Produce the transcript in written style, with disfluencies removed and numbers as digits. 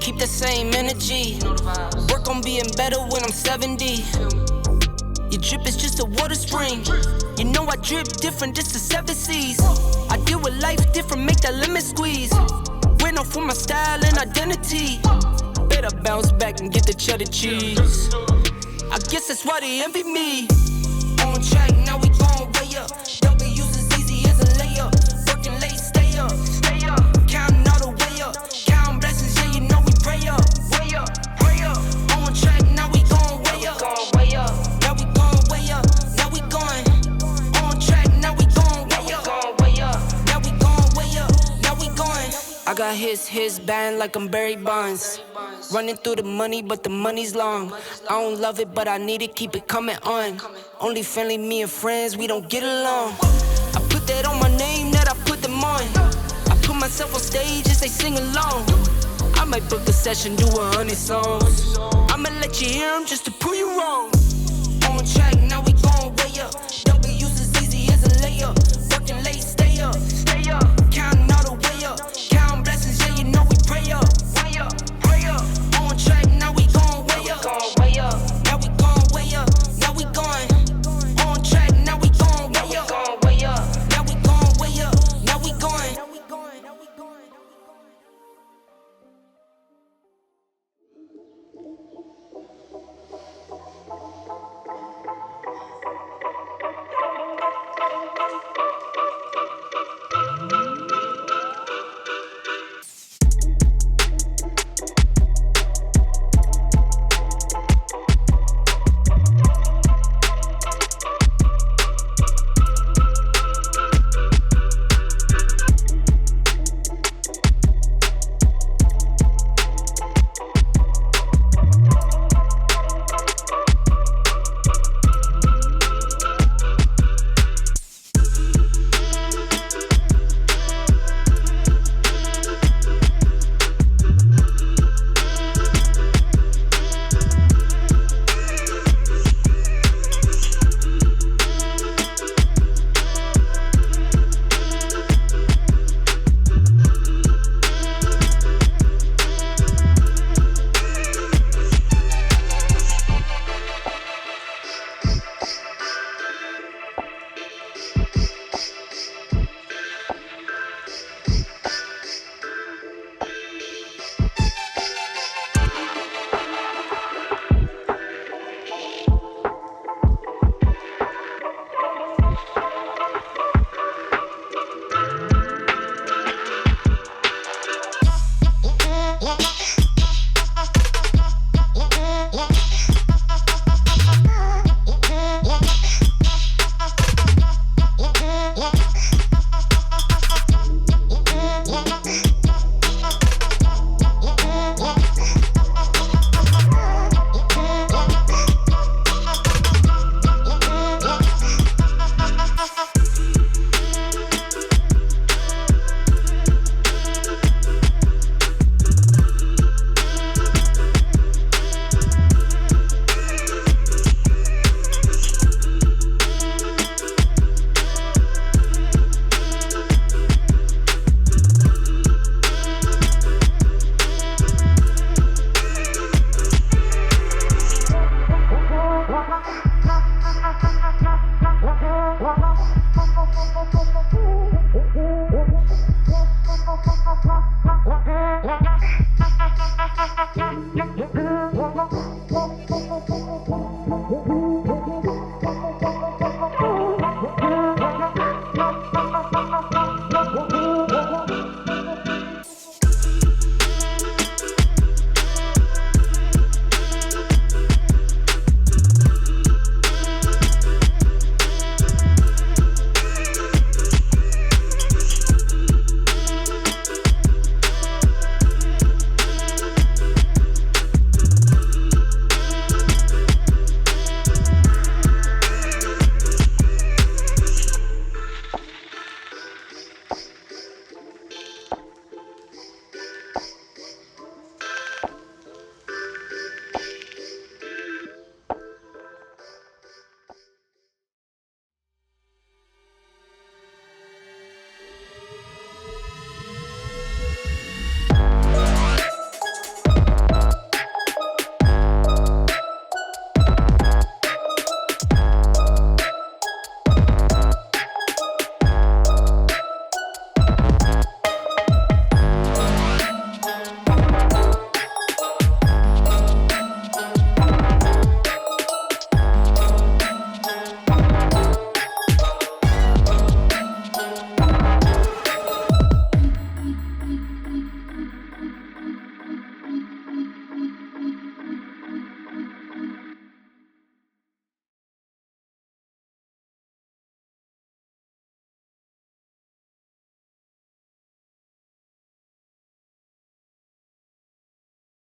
keep the same energy. Work on being better when I'm 70. Your drip is just a water spring. You know I drip different, just the 7 C's. I deal with life different, make that limit squeeze. Went off for my style and identity. Better bounce back and get the cheddar cheese. I guess that's why they envy me. On track, now we gon' way up. W's as easy as a layup. Working late, stay up. Counting all the way up. Counting blessings, yeah, you know we pray up. Way up, pray up. On track, now we gon' way up. Now we gon' way up. Now we going. On track, now we gon' way up. Now we gon' way up. Now we going. I got his band like I'm Barry Bonds. Running through the money, but the money's long. I don't love it, but I need it, keep it coming on. Only friendly, me and friends, we don't get along. I put that on my name, that I put them on. I put myself on stage and they sing along. I might book a session, do 100 songs. I'ma let you hear them just to prove you wrong. On track, now we gon' way up. W's as easy as a layup. Working late, stay up. Counting all the way up. Counting blessings, yeah, you know we pray up. On track, now we gon' way up. Now we gon' way up. Now we going. On track, now we gon' way up. Now we gon' way up. Now we going.